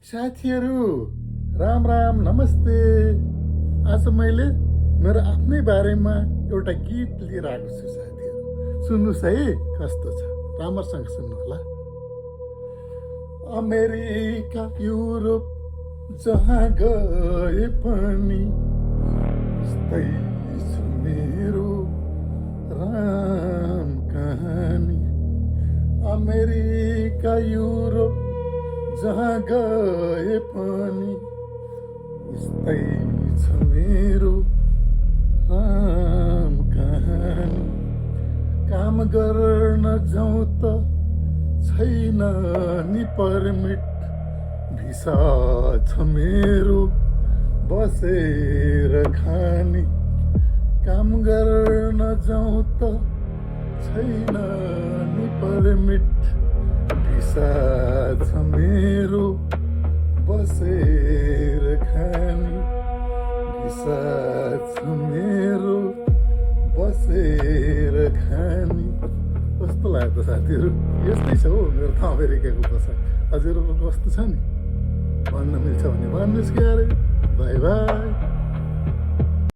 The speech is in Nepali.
साथीहरू राम राम नमस्ते। आज मैले मेरो आफ्नै बारेमा एउटा गीत लिएर आएको छु साथीहरू, सुन्नुहोस् है कस्तो छ, राम्रोसँग सुन्नु होला। अमेरिका युरोप जहाँ गए पनि यस्तै छ मेरो राम कहानी। अमेरिका युरोप जहाँ गए पनि यस्तै छ मेरो राम कहानी। काम गर्न जाउँ त छैन नि परमिट, भिसा छ मेरो बसेर खाने। काम गर्न जाउँ त छैन नि परमिट, भिसा छ मेरो बसेर खाने। भिसा छ मेरो बसेर खाने। कस्तो लाग्यो त साथीहरू, यस्तै छ हो मेरो ठाउँ अमेरिकाको पोसाक। हजुरहरूको कस्तो छ नि, भन्न मिल्छ भने भन्नुहोस् कि अरे। By by.